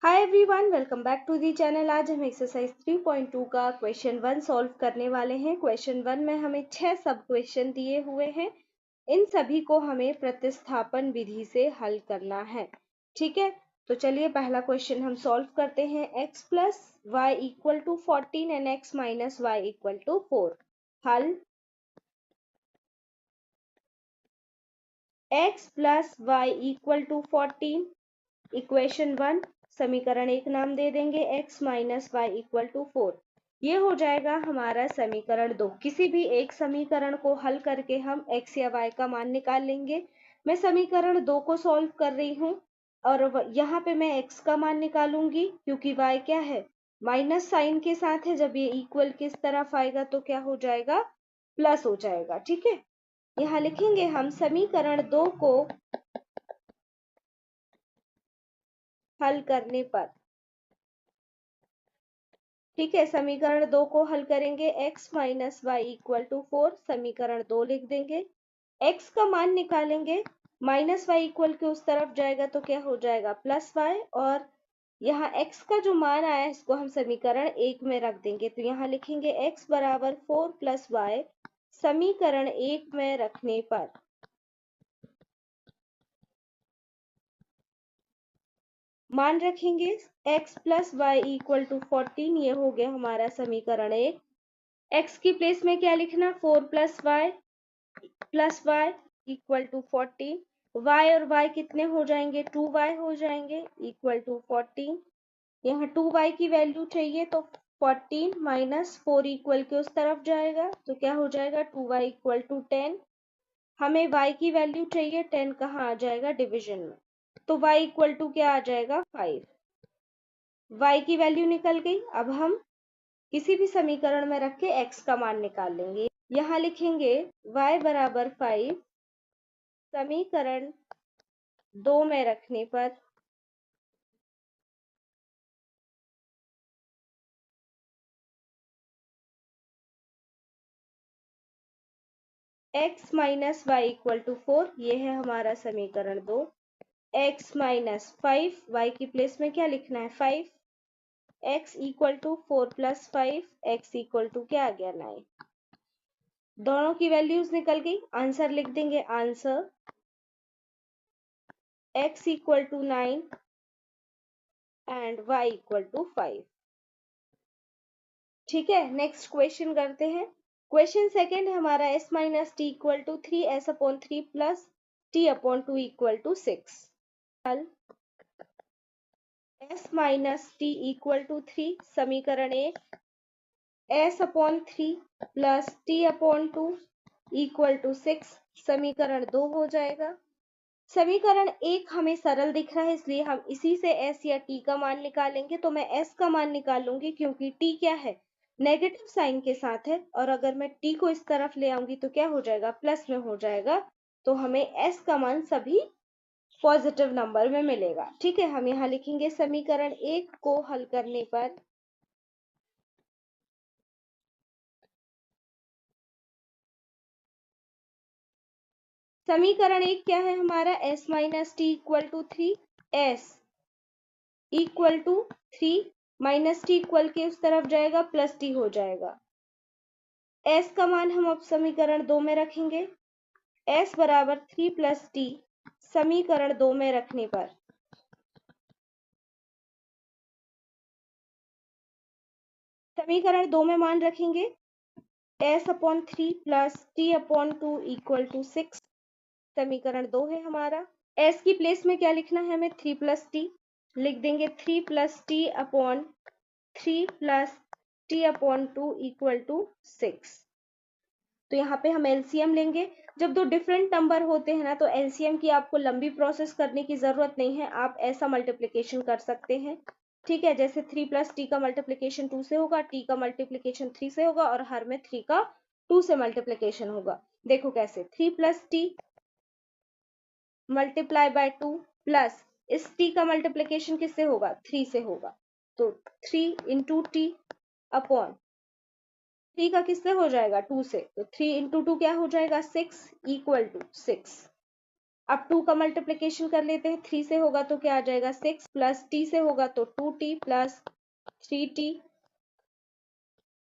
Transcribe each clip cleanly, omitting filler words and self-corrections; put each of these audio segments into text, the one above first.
Hi everyone, welcome back to the channel. आज हम exercise 3.2 का क्वेश्चन 1 सॉल्व करने वाले हैं। क्वेश्चन 1 में हमें 6 सब क्वेश्चन दिए हुए हैं। इन सभी को हमें प्रतिस्थापन विधि से हल करना है। ठीक है, तो चलिए पहला क्वेश्चन हम सॉल्व करते हैं। x plus Y equal to 14 and x minus Y equal to 4। हल x plus Y equal to 14, equation 1, समीकरण 1 नाम दे देंगे। x minus Y equal to 4, ये हो जाएगा हमारा समीकरण 2। किसी भी एक समीकरण को हल करके हम x या y का मान निकाल लेंगे। मैं समीकरण 2 को सॉल्व कर रही हूँ और यहाँ पे मैं x का मान निकालूंगी, क्योंकि y क्या है, माइनस साइन के साथ है। जब ये इक्वल किस तरफ आएगा तो क्या हो जाएगा, प्लस हो जाएगा। ठीक है, यहाँ लिखेंगे हम समीकरण 2 को हल करने पर। ठीक है, समीकरण 2 को हल करेंगे। x minus Y equal to 4, समीकरण 2 लिख देंगे। x का मान निकालेंगे, माइनस वाई इक्वल के उस तरफ जाएगा तो क्या हो जाएगा, प्लस वाई। और यहाँ x का जो मान आया इसको हम समीकरण 1 में रख देंगे। तो यहाँ लिखेंगे x बराबर 4 प्लस वाई, समीकरण 1 में रखने पर। मान रखेंगे x plus Y equal to 14, ये हो गया हमारा समीकरण 1। x की प्लेस में क्या लिखना, 4 plus Y equal to 14। y और y कितने हो जाएंगे, 2y हो जाएंगे, इक्वल टू 14। यहाँ 2y की वैल्यू चाहिए तो 14 माइनस 4 इक्वल के उस तरफ जाएगा तो क्या हो जाएगा, 2y इक्वल टू 10। हमें y की वैल्यू चाहिए, 10 कहाँ आ जाएगा, डिवीजन में, तो y इक्वल टू क्या आ जाएगा, 5। y की वैल्यू निकल गई। अब हम किसी भी समीकरण में रख के x का मान निकाल लेंगे। यहाँ लिखेंगे y बराबर 5, समीकरण 2 में रखने पर। x minus Y equal to 4, ये है हमारा समीकरण 2। x माइनस 5, y की प्लेस में क्या लिखना है, 5। x equal to 4 plus 5, x equal to क्या आ गया, 9। दोनों की वैल्यूज निकल गई, आंसर लिख देंगे। Answer x equal to 9 and y equal to 5। ठीक है, नेक्स्ट क्वेश्चन करते हैं। क्वेश्चन सेकेंड हमारा s minus T equal to 3s upon 3 plus t upon 2 equal to 6। हल s minus T equal to 3, समीकरण 1, s upon 3 plus t upon 2 equal to 6, समीकरण 2 हो जाएगा। समीकरण 1 हमें सरल दिख रहा है, इसलिए हम इसी से s या t का मान निकालेंगे। तो मैं s का मान निकालूंगी, क्योंकि t क्या है, नेगेटिव साइन के साथ है, और अगर मैं t को इस तरफ ले आऊंगी तो क्या हो जाएगा, प्लस में हो जाएगा। तो हमें s का मान सभी पॉजिटिव नंबर में मिलेगा। ठीक है, हम यहाँ लिखेंगे समीकरण 1 को हल करने पर। समीकरण 1 क्या है हमारा, s minus T equal to 3, s equal to 3, minus T equal के उस तरफ जाएगा, प्लस टी हो जाएगा। s का मान हम अब समीकरण 2 में रखेंगे। s बराबर 3 प्लस टी, समीकरण 2 में रखने पर। समीकरण 2 में मान रखेंगे s upon 3 plus T upon 2 equal to 6, समीकरण 2 है हमारा। s की प्लेस में क्या लिखना है हमें, 3 प्लस टी लिख देंगे। 3 plus T upon 3 plus T upon 2 equal to 6। तो यहाँ पे हम एलसीएम लेंगे। जब दो डिफरेंट नंबर होते हैं ना, तो एलसीएम की आपको लंबी प्रोसेस करने की जरूरत नहीं है, आप ऐसा मल्टीप्लिकेशन कर सकते हैं। ठीक है, जैसे 3 प्लस टी का मल्टीप्लिकेशन 2 से होगा, टी का मल्टीप्लिकेशन 3 से होगा, और हर में 3 का 2 से मल्टीप्लिकेशन होगा। देखो कैसे, 3 plus T multiply by 2 plus इस t का मल्टीप्लिकेशन किससे होगा, 3 से होगा, तो 3 इंटू टी अपॉन 3 का किससे हो जाएगा, 2 से, तो 3 इंटू 2 क्या हो जाएगा, 6 इक्वल टू 6। अब 2 का मल्टीप्लीकेशन कर लेते हैं, 3 से होगा तो क्या आ जाएगा 6 प्लस t से होगा तो 2t plus 3t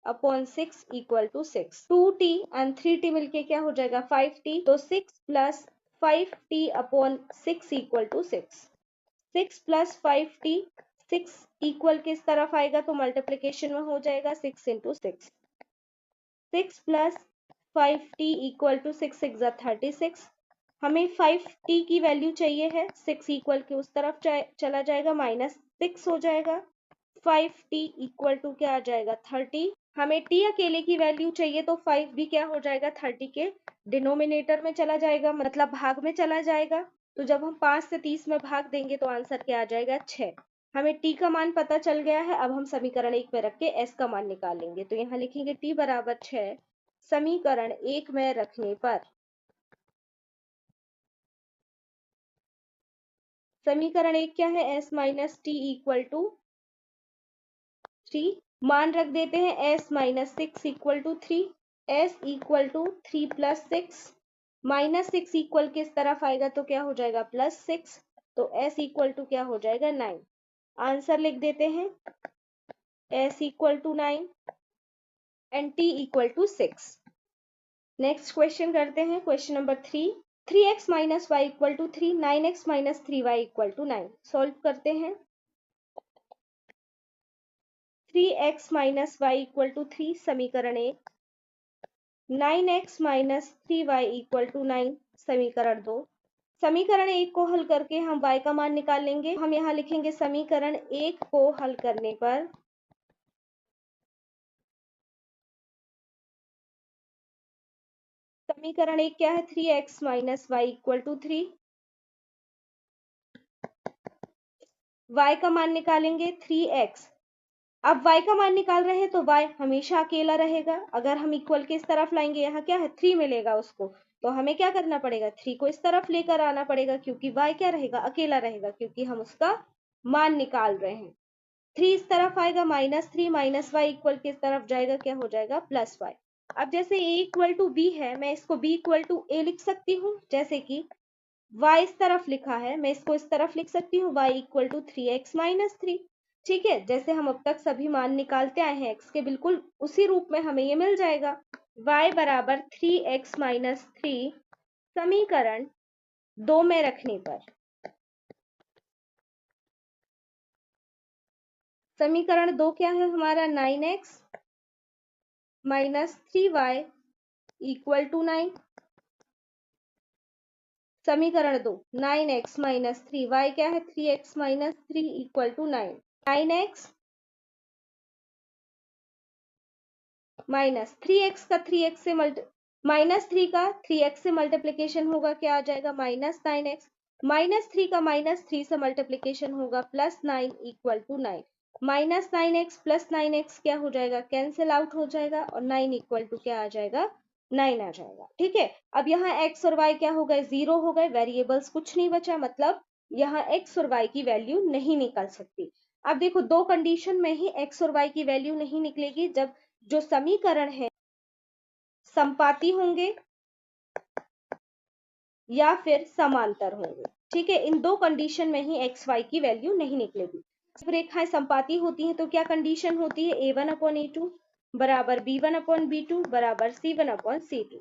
upon 6 equal to 6। 2t and 3t मिलके क्या हो जाएगा 5t, तो 6 plus 5t upon 6 equal to 6। 6 plus 5t 6 equal किस तरफ आएगा तो मल्टीप्लीकेशन में हो जाएगा 6 into 6। 6 plus 5t equal to 6 6 36। हमें 5t की वैल्यू चाहिए है, 6 इक्वल के उस तरफ चला जाएगा, -6 हो जाएगा। 5t इक्वल टू क्या आ जाएगा 30। हमें t अकेले की वैल्यू चाहिए तो 5 भी क्या हो जाएगा 30 के डिनोमिनेटर में चला जाएगा, मतलब भाग में चला जाएगा। तो जब हम 5 से 30 में भाग देंगे तो आंसर क्या आ जाएगा 6। हमें t का मान पता चल गया है। अब हम समीकरण 1 में रख के s का मान निकालेंगे। तो यहाँ लिखेंगे t बराबर 6 समीकरण 1 में रखने पर। समीकरण 1 क्या है, s minus T equal to 3। मान रख देते हैं s minus 6 equal to 3। s equal to 3 plus 6, -6 equal किस तरफ आएगा तो क्या हो जाएगा +6। तो s इक्वल टू क्या हो जाएगा 9। आंसर लिख देते हैं s equal to 9 and t equal to 6। Next question करते हैं, question number 3। 3x minus Y equal to 3, 9x minus 3y equal to 9। Solve करते हैं। 3x minus Y equal to 3 समीकरण 1, 9x minus 3y equal to 9 समीकरण 2। समीकरण 1 को हल करके हम y का मान निकाल लेंगे। हम यहाँ लिखेंगे समीकरण 1 को हल करने पर समीकरण 1 क्या है 3x minus Y equal to 3। y का मान निकालेंगे 3x। अब y का मान निकाल रहे हैं तो y हमेशा अकेला रहेगा। अगर हम इक्वल के इस तरफ लाएंगे, यहाँ क्या है 3 मिलेगा उसको, तो हमें क्या करना पड़ेगा 3 को इस तरफ लेकर आना पड़ेगा, क्योंकि y क्या रहेगा अकेला रहेगा, क्योंकि हम उसका मान निकाल रहे हैं। 3 इस तरफ आएगा -3 माइनस वाई इक्वल किस तरफ जाएगा, क्या हो जाएगा +y। अब जैसे a इक्वल टू b है, मैं इसको b इक्वल टू a लिख सकती हूँ। जैसे कि y इस तरफ लिखा है, मैं इसको इस तरफ लिख सकती हूँ y equal to 3x minus 3। ठीक है, जैसे हम अब तक सभी मान निकालते आए हैं x के, बिल्कुल उसी रूप में हमें ये मिल जाएगा। y बराबर 3x माइनस 3 समीकरण 2 में रखने पर। समीकरण 2 क्या है हमारा 9x minus 3y equal to 9। समीकरण 2 9x माइनस 3y क्या है 3x minus 3 equal to 9। 9x minus 3x का 3x से -3 का 3x से मल्टीप्लीकेशन होगा, क्या आ जाएगा -9x। -3 का -3 से मल्टीप्लीकेशन होगा +9 equal to 9। -9x plus 9x क्या हो जाएगा कैंसिल आउट हो जाएगा, और 9 इक्वल टू क्या आ जाएगा 9 आ जाएगा। ठीक है, अब यहाँ x और y क्या हो गए 0 हो गए, वेरिएबल्स कुछ नहीं बचा, मतलब यहाँ x और y की वैल्यू नहीं निकल सकती। अब देखो दो कंडीशन में ही x और y की वैल्यू नहीं निकलेगी, जब जो समीकरण है समपाती होंगे या फिर समांतर होंगे। ठीक है, इन दो कंडीशन में ही एक्स वाई की वैल्यू नहीं निकलेगी। जब रेखाएं समपाती होती हैं तो क्या कंडीशन होती है a1 अपॉन a2 बराबर b1 अपॉन b2 बराबर c1 upon c2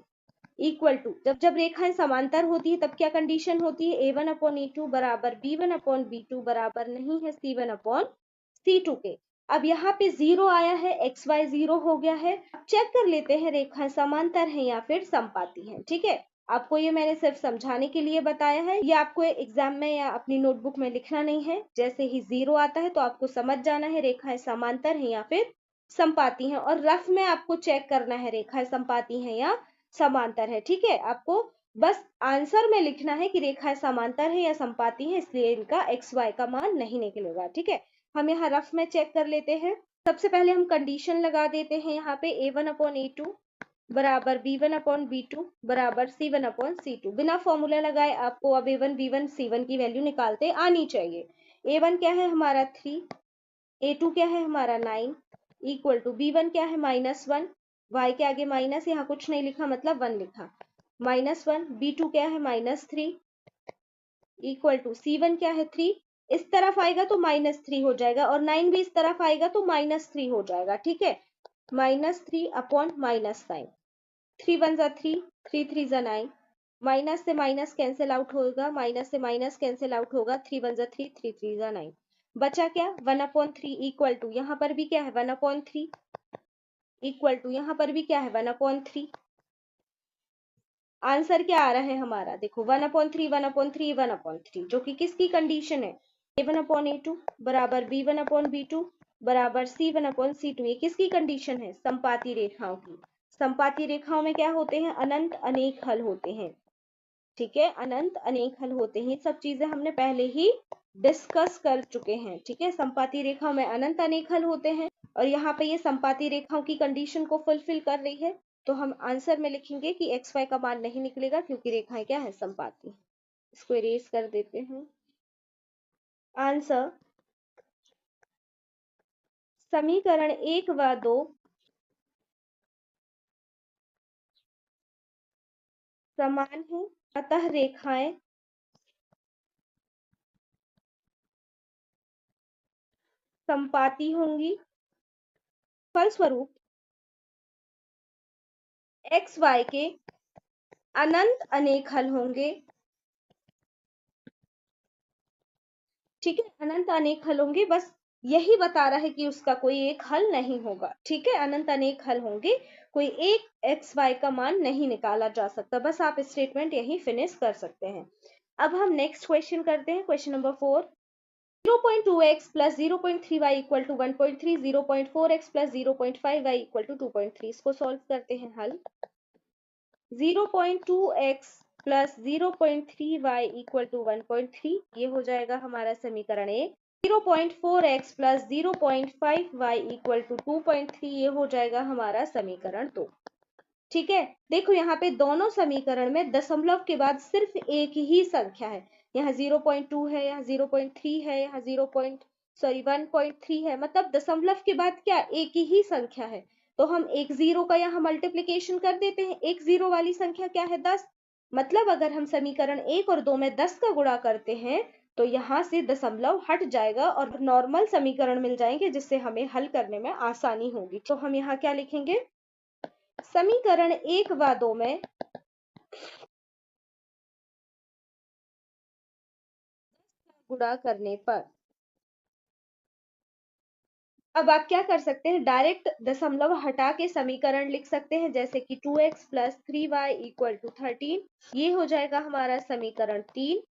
equal to, जब जब रेखाएं समांतर होती है तब क्या कंडीशन होती है a1 अपॉन a2 बराबर b1 अपॉन b2 बराबर नहीं है c1 अपॉन c2 के। अब यहाँ पे 0 आया है, एक्स वाई 0 हो गया है। चेक कर लेते हैं रेखाएं समांतर हैं या फिर समपाती हैं। ठीक है, आपको ये मैंने सिर्फ समझाने के लिए बताया है, ये आपको एग्जाम में या अपनी नोटबुक में लिखना नहीं है। जैसे ही 0 आता है तो आपको समझ जाना है रेखाएं समांतर हैं या फिर समपाती हैं, और रफ में आपको चेक करना है रेखाएं समपाती हैं या समांतर है। ठीक है, आपको बस आंसर में लिखना है कि रेखाएं समांतर है या समपाती है, इसलिए इनका एक्स वाई का मान नहीं निकलेगा। ठीक है, हम यहाँ रफ में चेक कर लेते हैं। सबसे पहले हम कंडीशन लगा देते हैं यहाँ पे a1 अपॉन a2 बराबर b1 अपॉन b2 बराबर c1 अपॉन c2। बिना फॉर्मूला लगाए आपको अब a1 b1 c1 की वैल्यू निकालते आनी चाहिए। a1 क्या है हमारा 3, a2 क्या है हमारा 9 इक्वल टू b1 क्या है -1, y के आगे माइनस, यहाँ कुछ नहीं लिखा मतलब 1 लिखा, -1, b2 क्या है -3 इक्वल टू C1 क्या है 3, इस तरफ आएगा तो -3 हो जाएगा और 9 भी इस तरफ आएगा तो -3 हो जाएगा, ठीक है। -3 अपॉन -9, 3 1 जा 3, 3 3 जा 9, माइनस से माइनस कैंसिल आउट होगा, माइनस से माइनस कैंसिल आउट होगा, 3 1 जा 3, 3 3 जा 9, बचा क्या 1/3 इक्वल टू यहाँ पर भी क्या है 1/3 इक्वल टू यहाँ पर भी क्या है 1/3। आंसर क्या आ रहा है हमारा, देखो 1/3 1/3 1/3, जो कि किसकी कंडीशन है, A1/A2 बराबर B1/B2 बराबर C1/C2, ये किसकी कंडीशन है, संपाती रेखाओं की। संपाती रेखाओं में क्या होते हैं, अनंत अनेक हल होते हैं, ठीक है, अनंत अनेक हल होते हैं, सब चीजें हमने पहले ही डिस्कस कर चुके हैं, ठीक है। संपाती रेखाओं में अनंत अनेक हल होते हैं और यहाँ पे ये संपाती रेखाओं की कंडीशन को फुलफिल कर रही है, तो हम आंसर में लिखेंगे कि एक्स वाई का मान नहीं निकलेगा क्योंकि रेखाएं क्या है, संपाती। इसको इरेज कर देते हैं। आंसर, समीकरण 1 व 2 समान है, अतः रेखाएं संपाती होंगी, फलस्वरूप एक्स वाई के अनंत अनेक हल होंगे, ठीक है, अनंत अनेक हल होंगे, बस यही बता रहा है कि उसका कोई एक हल नहीं होगा, ठीक है, अनंत अनेक हल होंगे, कोई एक एक्स वाई का मान नहीं निकाला जा सकता, बस आप स्टेटमेंट यही फिनिश कर सकते हैं। अब हम नेक्स्ट क्वेश्चन करते हैं, question number 4। 0.2x plus 0.3y equal to 1.3, 0.4x plus 0.5y equal to 2.3, इसको सॉल्व करते हैं। हल 0.2x plus 0.3y equal to 1.3, ये हो जाएगा हमारा समीकरण 1। 0.4x plus 0.5y equal to 2.3, ये हो जाएगा हमारा समीकरण 2, ठीक है। देखो यहाँ पे दोनों समीकरण में दशमलव के बाद सिर्फ एक ही संख्या है, यहाँ 0.2 है, यहाँ 0.3 है, यहाँ 1.3 है, मतलब दशमलव के बाद क्या एक ही संख्या है, तो हम एक जीरो का यहाँ मल्टीप्लीकेशन कर देते हैं। एक जीरो वाली संख्या क्या है 10, मतलब अगर हम समीकरण 1 और 2 में 10 का गुणा करते हैं तो यहाँ से दशमलव हट जाएगा और नॉर्मल समीकरण मिल जाएंगे, जिससे हमें हल करने में आसानी होगी। तो हम यहाँ क्या लिखेंगे, समीकरण 1 व 2 में गुणा करने पर, अब आप क्या कर सकते हैं, डायरेक्ट दशमलव हटा के समीकरण लिख सकते हैं, जैसे कि 2x plus 3y equal to 13, ये हो जाएगा हमारा समीकरण 3।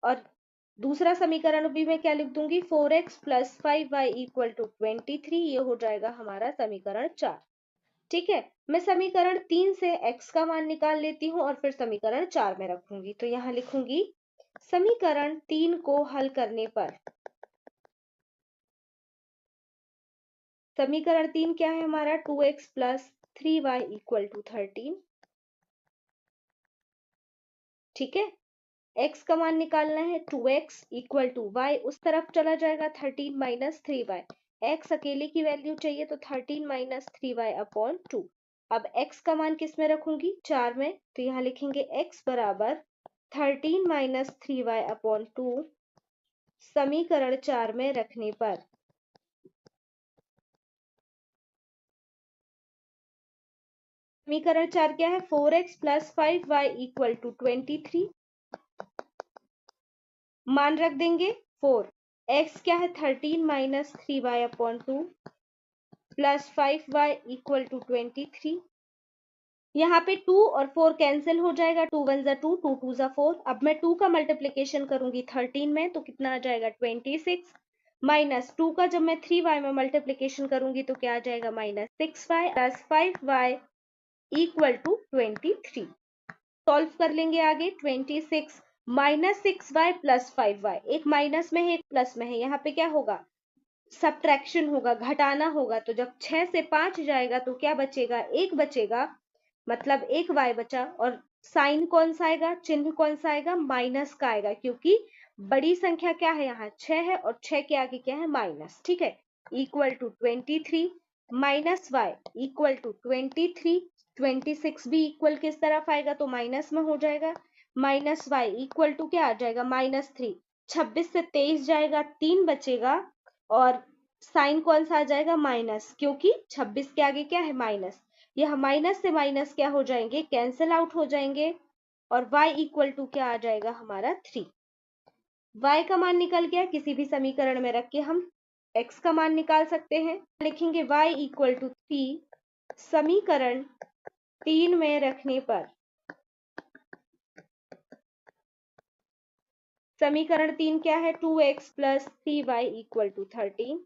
और दूसरा समीकरण भी मैं क्या लिख दूंगी, 4x plus 5y equal to 23, ये हो जाएगा हमारा समीकरण 4, ठीक है। मैं समीकरण 3 से x का मान निकाल लेती हूँ और फिर समीकरण 4 में रखूंगी, तो यहाँ लिखूंगी समीकरण 3 को हल करने पर, समीकरण 3 क्या है हमारा, 2x plus 3y equal to 13, ठीक है। x का मान निकालना है, 2x इक्वल टू y उस तरफ चला जाएगा 13 माइनस 3y, x अकेले की वैल्यू चाहिए तो 13 माइनस 3y अपॉन 2। अब x का मान किस में रखूंगी, 4 में, तो यहाँ लिखेंगे x बराबर 13 माइनस 3y अपॉन 2, समीकरण 4 में रखने पर समीकरण 4 क्या है, 4x plus 5y equal to 23, मान रख देंगे 4, x क्या है 13 minus 3y upon 2 plus 5y equal to 23, यहाँ पे 2 और 4 कैंसिल हो जाएगा, 2 1 जा 2, 2 2 जा 4। अब मैं 2 का मल्टीप्लीकेशन करूंगी 13 में तो कितना आ जाएगा 26, माइनस 2 का जब मैं 3y में मल्टीप्लीकेशन करूंगी तो क्या आ जाएगा -6y plus 5y equal to 23। Solve कर लेंगे आगे, 26 माइनस 6y प्लस 5y, एक माइनस में है एक प्लस में है, यहाँ पे क्या होगा, सब्ट्रैक्शन होगा, घटाना होगा, तो जब 6 से 5 जाएगा तो क्या बचेगा, एक बचेगा, मतलब एक y बचा, और साइन कौन सा आएगा, चिन्ह कौन सा आएगा, माइनस का आएगा, क्योंकि बड़ी संख्या क्या है यहाँ 6 है और 6 के आगे क्या है माइनस, ठीक है। Equal to 23 minus y equal to 23, 26 भी इक्वल किस तरफ आएगा तो माइनस में हो जाएगा, माइनस वाई इक्वल टू क्या आ जाएगा, -3। 26 से 23 जाएगा, 3 बचेगा और साइन कौन सा आ जाएगा, माइनस, क्योंकि 26 के आगे क्या है, माइनस। यह माइनस से माइनस क्या हो जाएंगे, कैंसिल आउट हो जाएंगे और y इक्वल टू क्या आ जाएगा हमारा 3। y का मान निकल गया, किसी भी समीकरण में रख के हम x का मान निकाल सकते हैं। लिखेंगे y इक्वल टू 3 समीकरण 3 में रखने पर, समीकरण 3 क्या है, 2x plus 3y equal to 13,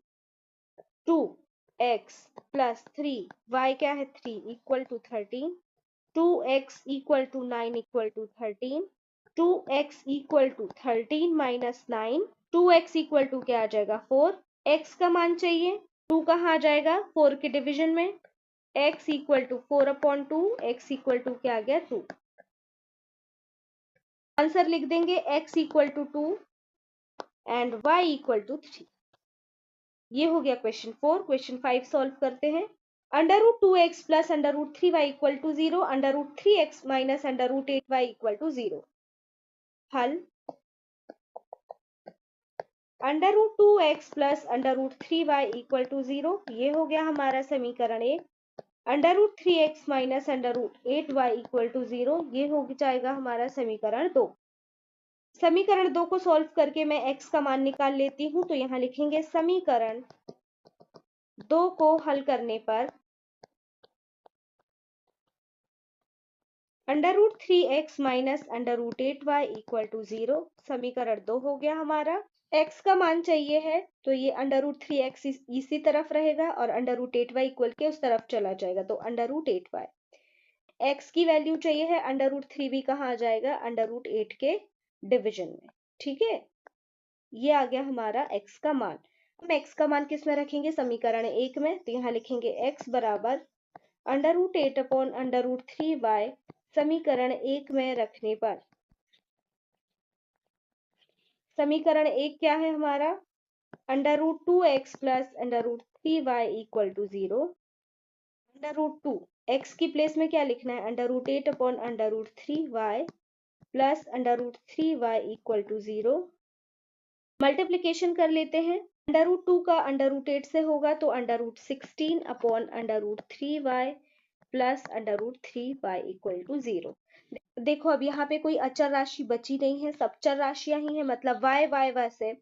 2x plus 3y क्या है 3 equal to 13, 2x equal to 9 equal to 13, 2x equal to 13 minus 9, 2x equal to क्या आ जाएगा 4, x का मान चाहिए, 2 कहाँ आ जाएगा 4 के डिवीजन में, x equal to 4/2, x equal to क्या आ गया 2। आंसर लिख देंगे x equal to 2 and y equal to 3। ये हो गया क्वेश्चन 4। क्वेश्चन 5 सॉल्व करते हैं। √2x plus √3y equal to 0, √3x minus √8y equal to 0। हल, √2x plus √3y equal to 0, ये हो गया हमारा समीकरण 1। √3x minus √8y equal to 0, ये हो जाएगा हमारा समीकरण 2। समीकरण 2 को सॉल्व करके मैं x का मान निकाल लेती हूँ, तो यहाँ लिखेंगे समीकरण 2 को हल करने पर √3x minus √8y equal to 0, समीकरण 2 हो गया हमारा। x का मान चाहिए है तो ये √3x इसी तरफ रहेगा और √8y इक्वल के उस तरफ चला जाएगा, तो √8y। x की वैल्यू चाहिए है, √3 भी कहाँ आ जाएगा, √8 के डिवीजन में। ठीक है, ये आ गया हमारा x का मान। हम x का मान किस में रखेंगे, समीकरण 1 में, तो यहाँ लिखेंगे x बराबर √8/√3y समीकरण 1 में रखने पर, समीकरण 1 क्या है हमारा, √2x plus √3y equal to 0, √2 x की प्लेस में क्या लिखना है, √8/√3y plus √3y equal to 0। Multiplication कर लेते हैं, √2 का √8 से होगा तो √16/√3y plus √3y equal to 0। देखो अब यहाँ पे कोई अचर राशि बची नहीं है, सब चर राशियां ही है, मतलब y वैसे,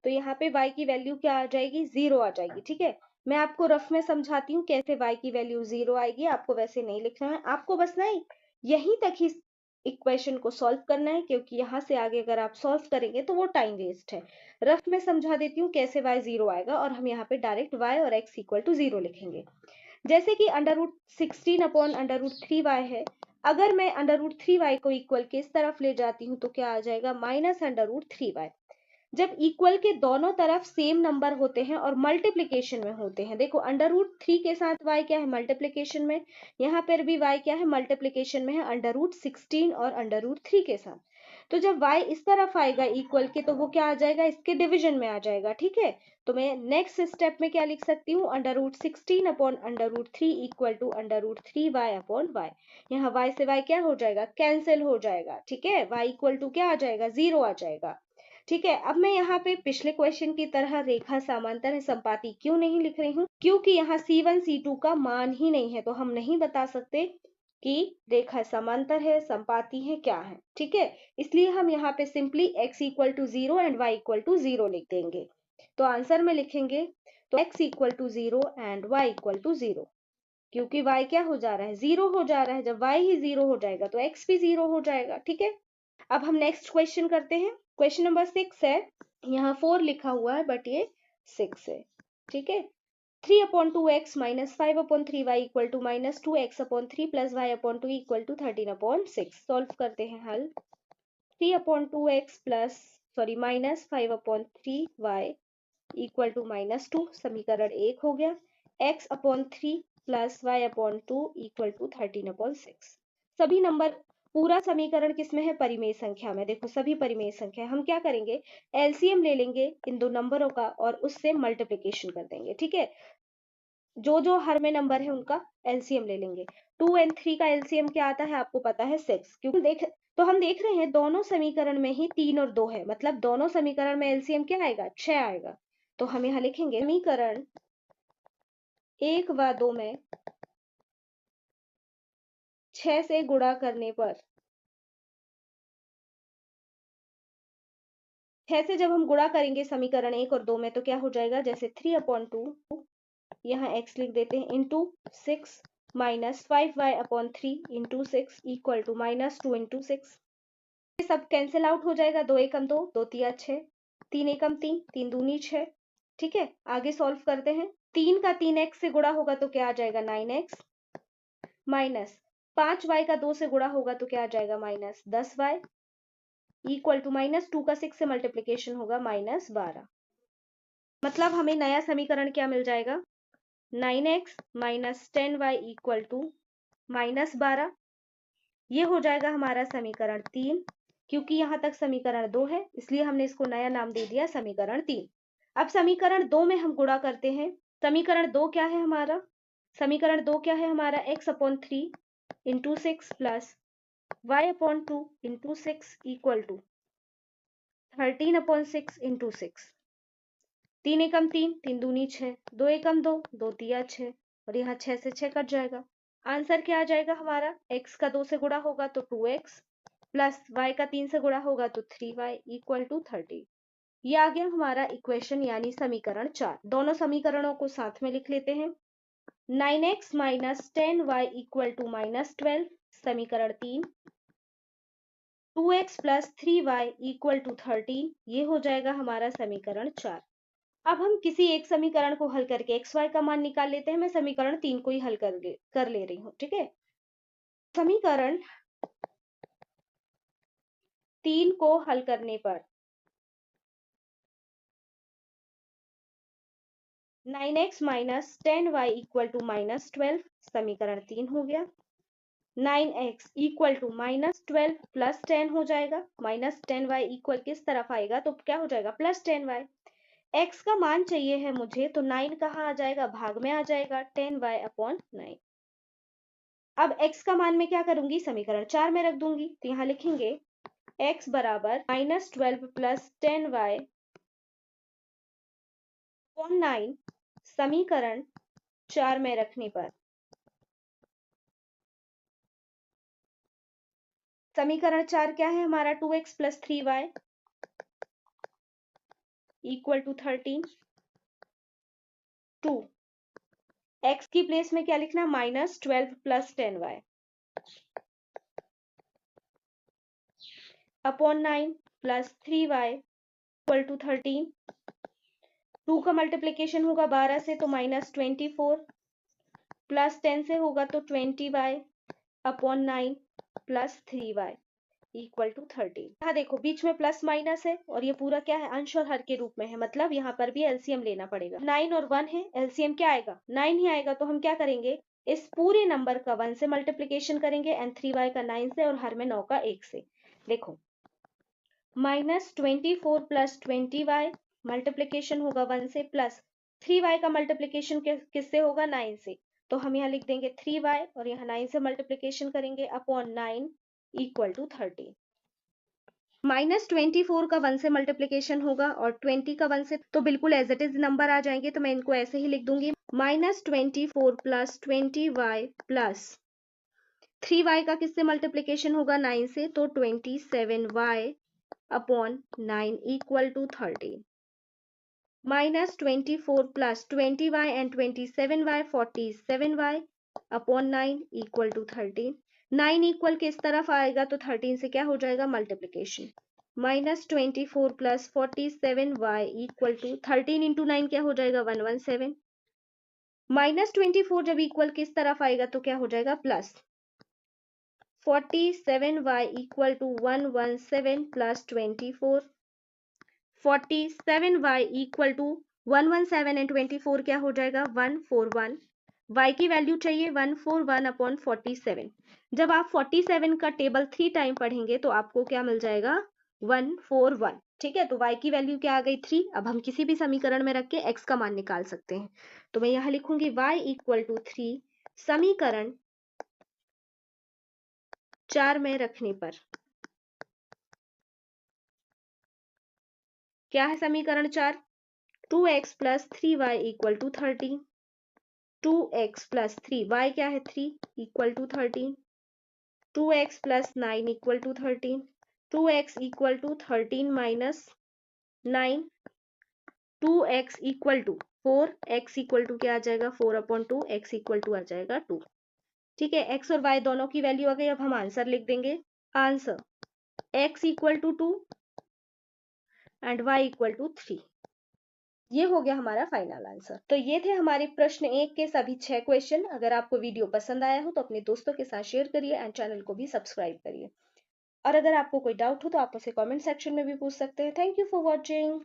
तो यहाँ पे y की वैल्यू क्या आ जाएगी, 0 आ जाएगी। ठीक है, मैं आपको रफ में समझाती हूँ कैसे y की वैल्यू 0 आएगी, आपको वैसे नहीं लिखना है, आपको बस ना यहीं तक ही इक्वेशन को सॉल्व करना है, क्योंकि यहाँ से आगे अगर आप सॉल्व करेंगे तो वो टाइम वेस्ट है। रफ में समझा देती हूँ कैसे y 0 आएगा और हम यहाँ पे डायरेक्ट y और x इक्वल टू 0 लिखेंगे। जैसे कि √16/√3y है, अगर मैं √3y को इक्वल के इस तरफ ले जाती हूँ तो क्या आ जाएगा, माइनस √3y। जब इक्वल के दोनों तरफ सेम नंबर होते हैं और मल्टीप्लीकेशन में होते हैं, देखो √3 के साथ y क्या है, मल्टीप्लीकेशन में, यहाँ पर भी y क्या है, मल्टीप्लीकेशन में है √16 और √3 के साथ। तो जब y इस तरफ आएगा इक्वल के, तो वो क्या आ जाएगा, इसके डिवीजन में आ जाएगा। ठीक है, तो मैं नेक्स्ट स्टेप में क्या लिख सकती हूँ, √16/√3 इक्वल टू √3y/y। यहाँ y से y क्या हो जाएगा, कैंसिल हो जाएगा। ठीक है, y इक्वल टू क्या आ जाएगा, 0 आ जाएगा। ठीक है, अब मैं यहाँ पे पिछले क्वेश्चन की तरह रेखा समांतर संपाती क्यों नहीं लिख रही हूँ, क्योंकि यहाँ C1 C2 का मान ही नहीं है, तो हम नहीं बता सकते कि रेखा समांतर है, संपाती है, क्या है। ठीक है, इसलिए हम यहाँ पे simply x equal to 0 and y equal to 0 लिख देंगे। तो आंसर में लिखेंगे तो x equal to 0 and y equal to 0, क्योंकि y क्या हो जा रहा है, 0 हो जा रहा है। जब y ही 0 हो जाएगा तो x भी 0 हो जाएगा। ठीक है, अब हम नेक्स्ट क्वेश्चन करते हैं। क्वेश्चन नंबर 6 है, यहाँ 4 लिखा हुआ है बट ये 6 है। ठीक है, 3/2x minus 5/3y equal to minus 2x/3 plus y/2 equal to 13/6। Solve करते हैं हल, 3/2x plus minus 5/3y equal to -2, समीकरण 1 हो गया। x/3 plus y/2 equal to 13/6। सभी नंबर, पूरा समीकरण किसमें है, परिमेय संख्या में। देखो सभी परिमेय संख्या, हम क्या करेंगे, एलसीएम ले लेंगे इन दो नंबरों का और उससे मल्टीप्लिकेशन कर देंगे। ठीक है, जो जो हर में नंबर है उनका एलसीएम ले लेंगे। 2 और 3 का एलसीएम क्या आता है, आपको पता है 6, क्योंकि तो हम देख रहे हैं दोनों समीकरण में ही 3 और 2 है, मतलब दोनों समीकरण में एलसीएम क्या आएगा, 6 आएगा। तो हम यहाँ लिखेंगे समीकरण 1 व 2 में 6 से गुणा करने पर 6 से जब हम गुणा करेंगे समीकरण 1 और 2 में तो क्या हो जाएगा, जैसे 3/2 यहाँ x लिख देते हैं into 6 minus 5y/3 into 6 equal to -2 into 6। ये सब कैंसिल आउट हो जाएगा, 2 एकम 2, 2 तिया 6, 3 एकम 3, 3 दूनी 6। ठीक है, आगे सॉल्व करते हैं। 3 का 3x से गुणा होगा तो क्या आ जाएगा, 9x माइनस 5y का 2 से गुणा होगा तो क्या आ जाएगा, माइनस 10y इक्वल टू -2 का 6 से मल्टीप्लीकेशन होगा -12। मतलब हमें नया समीकरण क्या मिल जाएगा, 9x minus 10y equal to -12। ये हो जाएगा हमारा समीकरण 3। क्योंकि यहाँ तक समीकरण 2 है इसलिए हमने इसको नया नाम दे दिया समीकरण 3। अब समीकरण 2 में हम गुणा करते हैं। समीकरण 2 क्या है हमारा, समीकरण 2 क्या है हमारा, x/3 into 6 plus y/2 into 6 equal to 13/6 into 6। 3 एकम 3, 3 दूनी 6, 2 एकम 2, 2 तिया 6 और यहाँ 6 से 6 कट जाएगा। आंसर क्या आ जाएगा हमारा, x का 2 से गुणा होगा तो 2x प्लस y का 3 से गुणा होगा तो 3y इक्वल टू 30। ये आ गया हमारा इक्वेशन यानी समीकरण 4। दोनों समीकरणों को साथ में लिख लेते हैं। 9x minus 10y equal to -12 समीकरण 3, 2x plus 3y equal to 13 ये हो जाएगा हमारा समीकरण 4। अब हम किसी एक समीकरण को हल करके x y का मान निकाल लेते हैं। मैं समीकरण 3 को ही हल कर ले रही हूँ। ठीक है, समीकरण 3 को हल करने पर 9x minus 10y equal to -12 समीकरण 3 हो गया। 9x इक्वल टू -12 प्लस 10 हो जाएगा, -10y इक्वल किस तरफ आएगा तो क्या हो जाएगा, +10y। x का मान चाहिए है मुझे तो 9 कहाँ आ जाएगा, भाग में आ जाएगा 10y/9। अब x का मान मैं क्या करूंगी, समीकरण 4 में रख दूंगी। तो यहाँ लिखेंगे x बराबर -12 प्लस 10y/9 समीकरण 4 में रखने पर समीकरण 4 क्या है हमारा, 2x plus 3y equal to 13। 2 x की प्लेस में क्या लिखना, -12 plus 10y upon 9 plus 3y equal to 13। 2 का मल्टीप्लीकेशन होगा 12 से तो -24 प्लस 10 से होगा तो 20y upon 9 plus 3y equal to 13। यहाँ देखो बीच में प्लस माइनस है और ये पूरा क्या है, अंश और हर के रूप में है, मतलब यहाँ पर भी एलसीएम लेना पड़ेगा। 9 और 1 है, एलसीएम क्या आएगा, 9 ही आएगा। तो हम क्या करेंगे, इस पूरे नंबर का 1 से मल्टीप्लीकेशन करेंगे एंड 3y का 9 से और हर में 9 का 1 से। देखो -24 प्लस 20y मल्टीप्लीकेशन होगा 1 से प्लस 3y का मल्टीप्लीकेशन किससे होगा, 9 से। तो हम यहाँ लिख देंगे 3y और यहाँ 9 से मल्टीप्लीकेशन करेंगे अपॉन 9 इक्वल टू 30। -24 का 1 से मल्टीप्लीकेशन होगा और 20 का 1 से, तो बिल्कुल एज इट इज नंबर आ जाएंगे। तो मैं इनको ऐसे ही लिख दूंगी, -24 प्लस 20y प्लस 3y का किससे मल्टीप्लीकेशन होगा, 9 से, तो 27y upon 9 equal to 30। -24 plus 20y and 27y 47y upon 9 equal to 13। 9 equal किस तरफ आएगा तो 13 से क्या हो जाएगा, multiplication. -24 plus 47y equal to 13 into 9 क्या हो जाएगा, 117। -24 जब इक्वल किस तरफ आएगा तो क्या हो जाएगा, plus 47y equal to 117 plus 24। 47y equal to 117 and 24 क्या हो जाएगा, 141। y की वैल्यू चाहिए 141 अपॉन 47। जब आप 47 का टेबल 3 टाइम पढ़ेंगे तो आपको क्या मिल जाएगा, 141। ठीक है, तो y की वैल्यू क्या आ गई, 3। अब हम किसी भी समीकरण में रख के x का मान निकाल सकते हैं। तो मैं यहाँ लिखूंगी y इक्वल टू 3 समीकरण 4 में रखने पर क्या है समीकरण 4? 2x plus 3y equal to 13। 2x plus 3y क्या है 3 equal to 13। 2x plus 9 equal to 13। 2x equal to 13 minus 9। 2x equal to 4, x equal to क्या आ जाएगा 4/2, x इक्वल टू आ जाएगा 2। ठीक है, x और y दोनों की वैल्यू आ गई। अब हम आंसर लिख देंगे। Answer x equal to 2 and y equal to 3। ये हो गया हमारा फाइनल आंसर। तो ये थे हमारे प्रश्न 1 के सभी 6 क्वेश्चन। अगर आपको वीडियो पसंद आया हो तो अपने दोस्तों के साथ शेयर करिए एंड चैनल को भी सब्सक्राइब करिए। और अगर आपको कोई डाउट हो तो आप उसे कमेंट सेक्शन में भी पूछ सकते हैं। Thank you for watching.